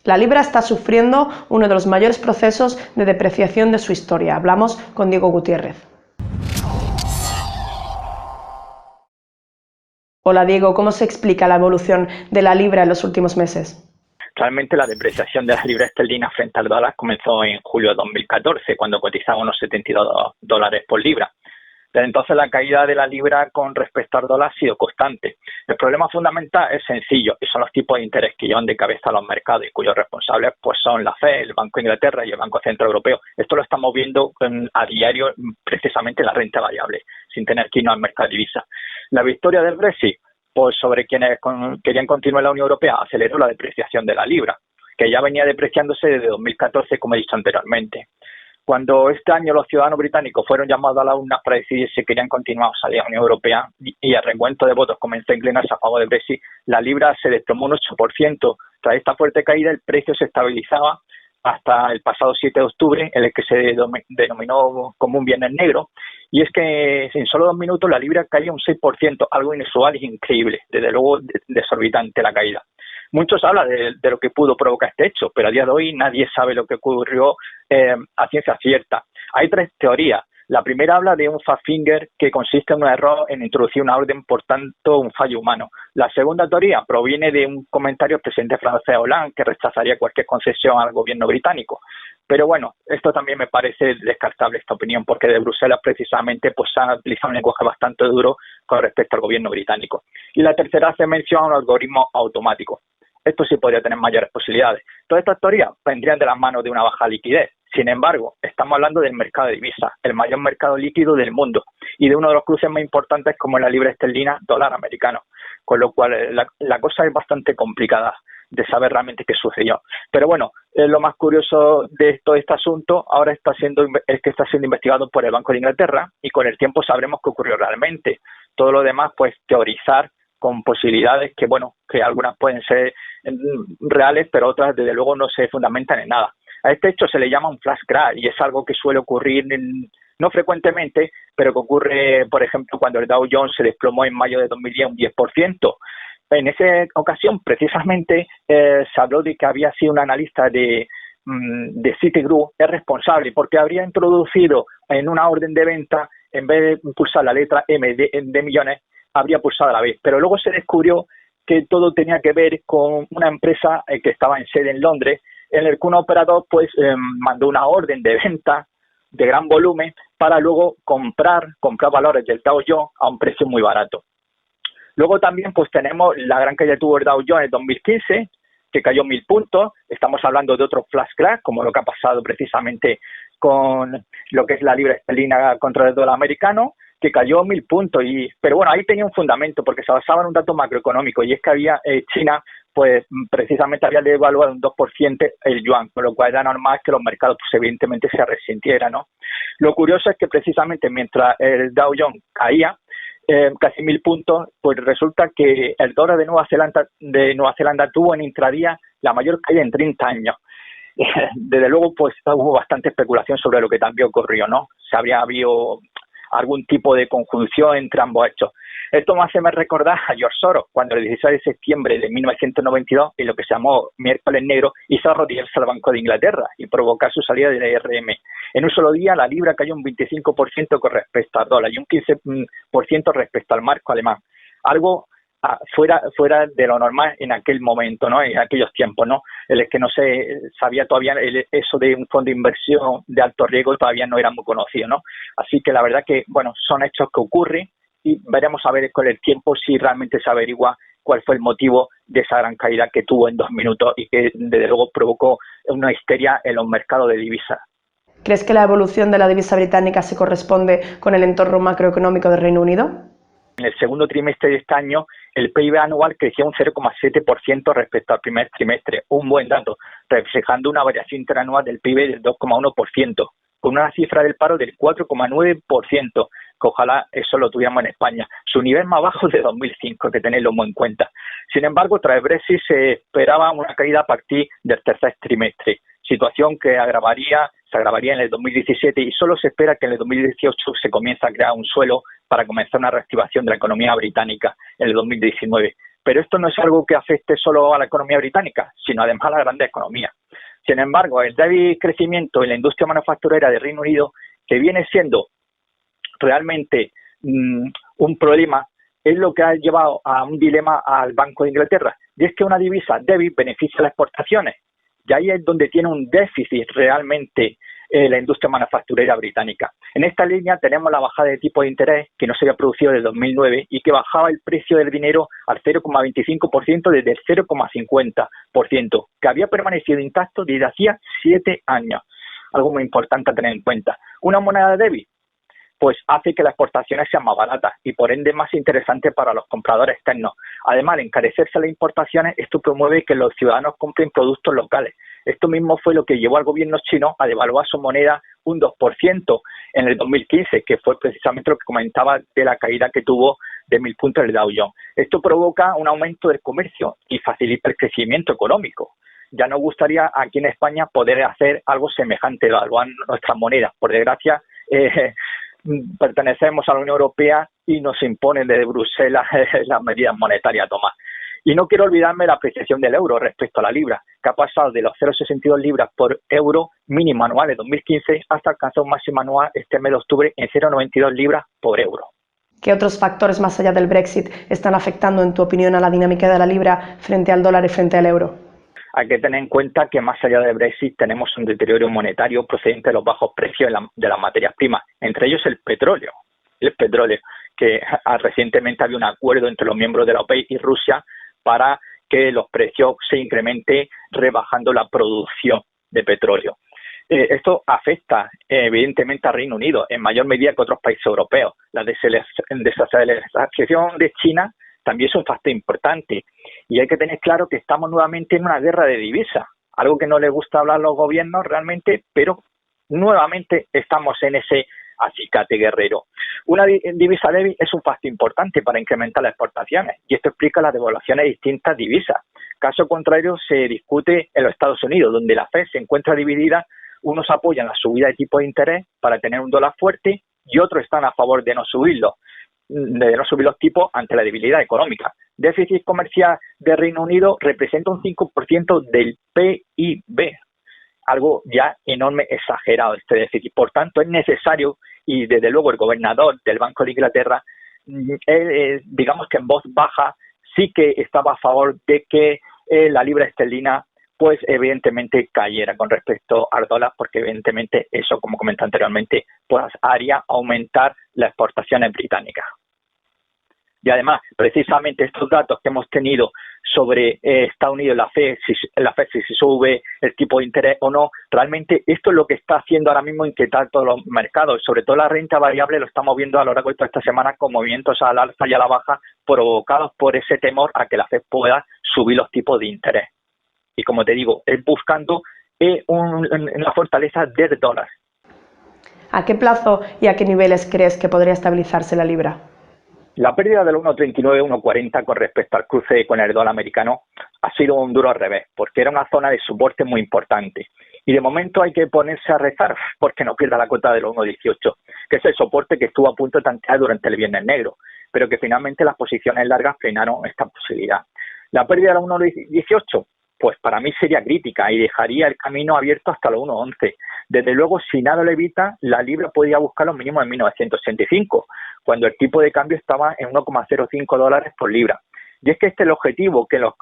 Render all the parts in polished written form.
La libra está sufriendo uno de los mayores procesos de depreciación de su historia. Hablamos con Diego Gutiérrez. Hola Diego, ¿cómo se explica la evolución de la libra en los últimos meses? Realmente la depreciación de la libra esterlina frente al dólar comenzó en julio de 2014, cuando cotizaba unos $72 por libra. Desde entonces la caída de la libra con respecto al dólar ha sido constante. El problema fundamental es sencillo y son los tipos de interés que llevan de cabeza a los mercados y cuyos responsables pues son la FED, el Banco de Inglaterra y el Banco Central Europeo. Esto lo estamos viendo a diario precisamente en la renta variable, sin tener que irnos al mercado de divisas. La victoria del Brexit, pues sobre quienes querían continuar en la Unión Europea, aceleró la depreciación de la libra, que ya venía depreciándose desde 2014, como he dicho anteriormente. Cuando este año los ciudadanos británicos fueron llamados a las urnas para decidir si querían continuar o salir a la Unión Europea y el recuento de votos comenzó a inclinarse a favor del Brexit, la libra se desplomó un 8%. Tras esta fuerte caída, el precio se estabilizaba hasta el pasado 7 de octubre, en el que se denominó como un viernes negro. Y es que en solo 2 minutos la libra caía un 6%, algo inusual y increíble, desde luego desorbitante la caída. Muchos hablan de lo que pudo provocar este hecho, pero a día de hoy nadie sabe lo que ocurrió a ciencia cierta. Hay 3 teorías. La primera habla de un fat finger que consiste en un error en introducir una orden, por tanto un fallo humano. La segunda teoría proviene de un comentario del presidente francés Hollande que rechazaría cualquier concesión al gobierno británico. Pero bueno, esto también me parece descartable esta opinión, porque de Bruselas precisamente pues se ha utilizado un lenguaje bastante duro con respecto al gobierno británico. Y la tercera hace mención a un algoritmo automático. Esto sí podría tener mayores posibilidades. Todas estas teorías vendrían de las manos de una baja liquidez. Sin embargo, estamos hablando del mercado de divisas, el mayor mercado líquido del mundo, y de uno de los cruces más importantes como la libra esterlina, dólar americano. Con lo cual, la cosa es bastante complicada de saber realmente qué sucedió. Pero bueno, lo más curioso de todo este asunto ahora es que está siendo investigado por el Banco de Inglaterra y con el tiempo sabremos qué ocurrió realmente. Todo lo demás, pues teorizar con posibilidades que, bueno, que algunas pueden ser reales, pero otras desde luego no se fundamentan en nada. A este hecho se le llama un flash crash y es algo que suele ocurrir no frecuentemente, pero que ocurre, por ejemplo, cuando el Dow Jones se desplomó en mayo de 2010 un 10%. En esa ocasión, precisamente, se habló de que había sido un analista de Citigroup es responsable porque habría introducido en una orden de venta, en vez de pulsar la letra M de millones, habría pulsado a la vez. Pero luego se descubrió que todo tenía que ver con una empresa que estaba en sede en Londres, en el que un operador pues mandó una orden de venta de gran volumen para luego comprar valores del Dow Jones a un precio muy barato. Luego también pues tenemos la gran caída que tuvo el Dow Jones en 2015, que cayó 1.000 puntos. Estamos hablando de otro flash crash, como lo que ha pasado precisamente con lo que es la libra esterlina contra el dólar americano, que cayó 1.000 puntos. Pero bueno, ahí tenía un fundamento, porque se basaba en un dato macroeconómico, y es que había China, pues precisamente había devaluado un 2% el yuan, con lo cual era normal que los mercados pues evidentemente se resintieran, ¿no? Lo curioso es que precisamente mientras el Dow Jones caía casi 1.000 puntos, pues resulta que el dólar de Nueva Zelanda tuvo en intradía la mayor caída en 30 años. Desde luego, pues hubo bastante especulación sobre lo que también ocurrió, ¿no? Si habría habido algún tipo de conjunción entre ambos hechos. Esto me hace recordar a George Soros, cuando el 16 de septiembre de 1992, en lo que se llamó Miércoles Negro, hizo arrodillarse al Banco de Inglaterra y provocar su salida de la IRM. En un solo día, la libra cayó un 25% con respecto al dólar y un 15% respecto al marco alemán. Algo fuera de lo normal en aquel momento, ¿no? En aquellos tiempos, ¿no? En el que no se sabía todavía eso de un fondo de inversión de alto riesgo todavía no era muy conocido, ¿no? Así que la verdad que, bueno, son hechos que ocurren y veremos a ver con el tiempo si realmente se averigua cuál fue el motivo de esa gran caída que tuvo en 2 minutos y que desde luego provocó una histeria en los mercados de divisas. ¿Crees que la evolución de la divisa británica se corresponde con el entorno macroeconómico del Reino Unido? En el segundo trimestre de este año, el PIB anual creció un 0,7% respecto al primer trimestre, un buen dato, reflejando una variación interanual del PIB del 2,1%, con una cifra del paro del 4,9%, que ojalá eso lo tuviéramos en España, su nivel más bajo de 2005, que tenerlo muy en cuenta. Sin embargo, tras el Brexit se esperaba una caída a partir del tercer trimestre, situación que se agravaría en el 2017 y solo se espera que en el 2018 se comience a crear un suelo para comenzar una reactivación de la economía británica en el 2019. Pero esto no es algo que afecte solo a la economía británica, sino además a la grande economía. Sin embargo, el débil crecimiento en la industria manufacturera de Reino Unido, que viene siendo realmente un problema, es lo que ha llevado a un dilema al Banco de Inglaterra. Y es que una divisa débil beneficia las exportaciones. Y ahí es donde tiene un déficit realmente la industria manufacturera británica. En esta línea tenemos la bajada de tipo de interés que no se había producido desde 2009 y que bajaba el precio del dinero al 0,25% desde el 0,50%, que había permanecido intacto desde hacía 7 años. Algo muy importante a tener en cuenta. Una moneda débil, pues hace que las exportaciones sean más baratas y por ende más interesantes para los compradores externos. Además, al encarecerse las importaciones, esto promueve que los ciudadanos compren productos locales. Esto mismo fue lo que llevó al gobierno chino a devaluar su moneda un 2% en el 2015, que fue precisamente lo que comentaba de la caída que tuvo de 1.000 puntos el Dow Jones. Esto provoca un aumento del comercio y facilita el crecimiento económico. Ya nos gustaría aquí en España poder hacer algo semejante, evaluar nuestras monedas. Por desgracia, pertenecemos a la Unión Europea y nos imponen desde Bruselas las medidas monetarias a tomar. Y no quiero olvidarme la apreciación del euro respecto a la libra, que ha pasado de los 0,62 libras por euro mínimo anual de 2015 hasta alcanzar un máximo anual este mes de octubre en 0,92 libras por euro. ¿Qué otros factores más allá del Brexit están afectando, en tu opinión, a la dinámica de la libra frente al dólar y frente al euro? Hay que tener en cuenta que más allá del Brexit tenemos un deterioro monetario procedente de los bajos precios de las materias primas, entre ellos el petróleo. El petróleo, que recientemente había un acuerdo entre los miembros de la OPEP y Rusia para que los precios se incrementen rebajando la producción de petróleo. Esto afecta evidentemente al Reino Unido en mayor medida que otros países europeos. La desaceleración de China también es un factor importante y hay que tener claro que estamos nuevamente en una guerra de divisas, algo que no les gusta hablar a los gobiernos realmente, pero nuevamente estamos en ese acicate guerrero. Una divisa débil es un factor importante para incrementar las exportaciones y esto explica las devaluaciones de distintas divisas. Caso contrario se discute en los Estados Unidos, donde la Fed se encuentra dividida. Unos apoyan la subida de tipo de interés para tener un dólar fuerte y otros están a favor de no subirlo, de no subir los tipos ante la debilidad económica. Déficit comercial de Reino Unido representa un 5% del PIB, algo ya enorme, exagerado este déficit. Por tanto, es necesario, y desde luego el gobernador del Banco de Inglaterra, digamos que en voz baja, sí que estaba a favor de que la libra esterlina pues evidentemente cayera con respecto al dólar, porque evidentemente eso, como comenté anteriormente, pues haría aumentar las exportaciones británicas. Y además, precisamente estos datos que hemos tenido sobre Estados Unidos, la Fed, si sube el tipo de interés o no, realmente esto es lo que está haciendo ahora mismo inquietar todos los mercados. Sobre todo la renta variable lo estamos viendo a lo largo de toda esta semana con movimientos al alza y a la baja provocados por ese temor a que la Fed pueda subir los tipos de interés. Y como te digo, es buscando una fortaleza del dólar. ¿A qué plazo y a qué niveles crees que podría estabilizarse la libra? La pérdida del 1,39, 1,40 con respecto al cruce con el dólar americano ha sido un duro revés, porque era una zona de soporte muy importante. Y de momento hay que ponerse a rezar porque no pierda la cota del 1,18, que es el soporte que estuvo a punto de tantear durante el Viernes Negro, pero que finalmente las posiciones largas frenaron esta posibilidad. La pérdida del 1,18, pues para mí sería crítica y dejaría el camino abierto hasta los 1,11. Desde luego, si nada lo evita, la libra podría buscar los mínimos en 1965, cuando el tipo de cambio estaba en 1,05 dólares por libra. Y es que este es el objetivo que los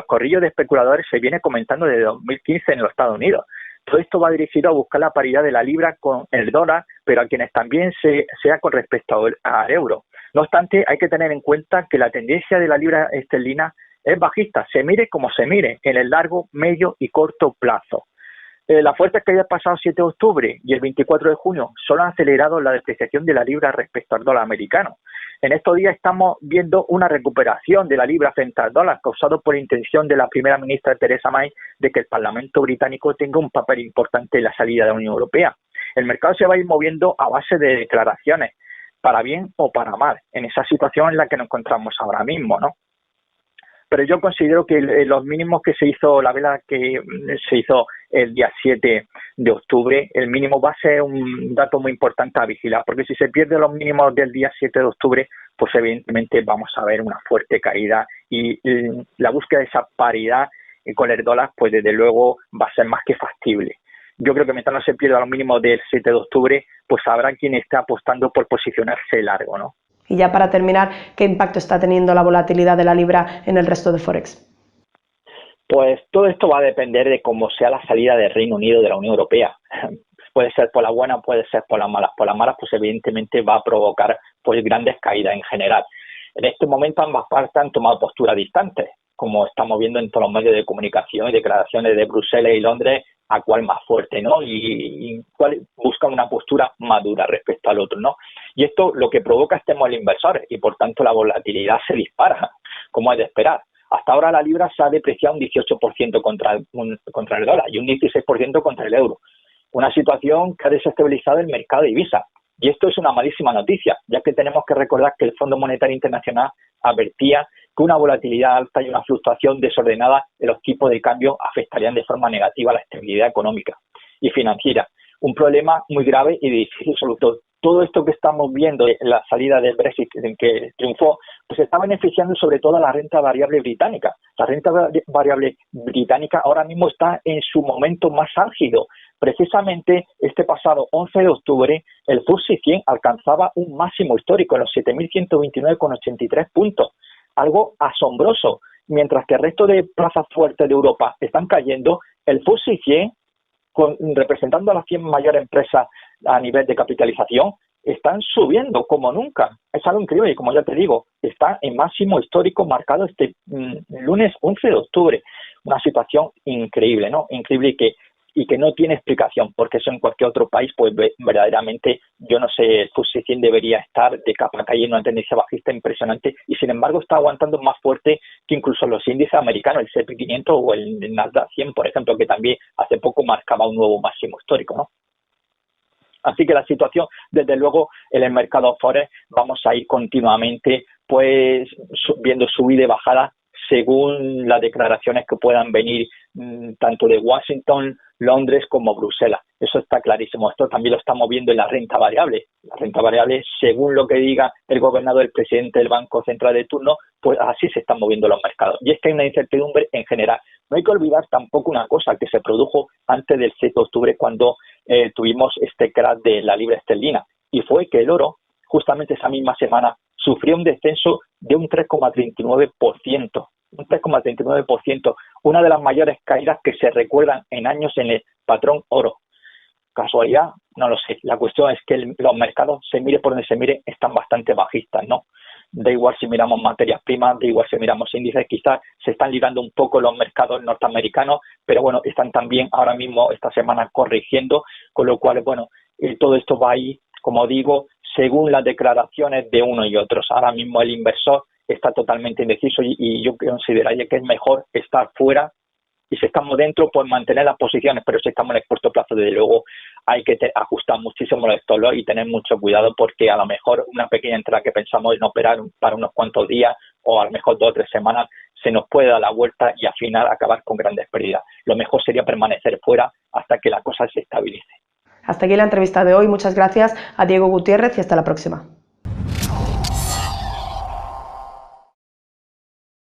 corrillos de especuladores se viene comentando desde 2015 en los Estados Unidos. Todo esto va dirigido a buscar la paridad de la libra con el dólar, pero a quienes también sea con respecto al euro. No obstante, hay que tener en cuenta que la tendencia de la libra esterlina es bajista, se mire como se mire, en el largo, medio y corto plazo. Las fuertes caídas pasado 7 de octubre y el 24 de junio solo han acelerado la depreciación de la libra respecto al dólar americano. En estos días estamos viendo una recuperación de la libra frente al dólar, causado por la intención de la primera ministra Theresa May de que el Parlamento británico tenga un papel importante en la salida de la Unión Europea. El mercado se va a ir moviendo a base de declaraciones, para bien o para mal, en esa situación en la que nos encontramos ahora mismo, ¿no? Pero yo considero que los mínimos que se hizo, la vela que se hizo el día 7 de octubre, el mínimo va a ser un dato muy importante a vigilar, porque si se pierden los mínimos del día 7 de octubre, pues evidentemente vamos a ver una fuerte caída la búsqueda de esa paridad con el dólar, pues desde luego va a ser más que factible. Yo creo que mientras no se pierda lo mínimo del 7 de octubre, pues habrá quien esté apostando por posicionarse largo, ¿no? Y ya para terminar, ¿qué impacto está teniendo la volatilidad de la libra en el resto de Forex? Pues todo esto va a depender de cómo sea la salida del Reino Unido de la Unión Europea. Puede ser por la buena, puede ser por las malas. Por las malas, pues evidentemente va a provocar pues grandes caídas en general. En este momento ambas partes han tomado posturas distantes, como estamos viendo en todos los medios de comunicación y declaraciones de Bruselas y Londres, a cuál más fuerte, ¿no? Y cuál busca una postura madura respecto al otro, ¿no? Y esto lo que provoca es temor al inversor y por tanto la volatilidad se dispara, como es de esperar. Hasta ahora la libra se ha depreciado un 18% contra el dólar y un 16% contra el euro. Una situación que ha desestabilizado el mercado de divisas. Y esto es una malísima noticia, ya que tenemos que recordar que el Fondo Monetario Internacional advertía que una volatilidad alta y una fluctuación desordenada de los tipos de cambio afectarían de forma negativa a la estabilidad económica y financiera. Un problema muy grave y de difícil solución. Todo esto que estamos viendo, la salida del Brexit en que triunfó, pues está beneficiando sobre todo a la renta variable británica. La renta variable británica ahora mismo está en su momento más álgido. Precisamente este pasado 11 de octubre, el FTSE 100 alcanzaba un máximo histórico en los 7.129,83 puntos. Algo asombroso. Mientras que el resto de plazas fuertes de Europa están cayendo, el FTSE 100, representando a las 100 mayores empresas a nivel de capitalización, están subiendo como nunca. Es algo increíble y como ya te digo, está en máximo histórico marcado este lunes 11 de octubre. Una situación increíble, ¿no? Increíble y que no tiene explicación, porque eso en cualquier otro país, pues verdaderamente, yo no sé, el FTSE 100 debería estar de capa caída en una tendencia bajista impresionante y sin embargo está aguantando más fuerte que incluso los índices americanos, el S&P 500 o el Nasdaq 100, por ejemplo, que también hace poco marcaba un nuevo máximo histórico, ¿no? Así que la situación, desde luego, en el mercado forex vamos a ir continuamente pues viendo subida y bajada según las declaraciones que puedan venir tanto de Washington, Londres como Bruselas. Eso está clarísimo. Esto también lo estamos viendo en la renta variable. La renta variable, según lo que diga el gobernador, el presidente del Banco Central de turno, pues así se están moviendo los mercados. Y es que hay una incertidumbre en general. No hay que olvidar tampoco una cosa que se produjo antes del 7 de octubre cuando tuvimos este crash de la libra esterlina. Y fue que el oro, justamente esa misma semana, sufrió un descenso de un 3,39%. Un 3,39%, una de las mayores caídas que se recuerdan en años en el patrón oro. ¿Casualidad? No lo sé. La cuestión es que los mercados, se mire por donde se mire, están bastante bajistas, ¿no? Da igual si miramos materias primas, da igual si miramos índices, quizás se están ligando un poco los mercados norteamericanos, pero bueno, están también ahora mismo esta semana corrigiendo, con lo cual, bueno, todo esto va ahí, como digo, según las declaraciones de uno y otros. Ahora mismo el inversor está totalmente indeciso y yo consideraría que es mejor estar fuera y si estamos dentro, pues mantener las posiciones, pero si estamos en el corto plazo, desde luego hay que ajustar muchísimo los stop loss y tener mucho cuidado porque a lo mejor una pequeña entrada que pensamos en operar para unos cuantos días o a lo mejor 2 o 3 semanas se nos puede dar la vuelta y al final acabar con grandes pérdidas. Lo mejor sería permanecer fuera hasta que la cosa se estabilice. Hasta aquí la entrevista de hoy. Muchas gracias a Diego Gutiérrez y hasta la próxima.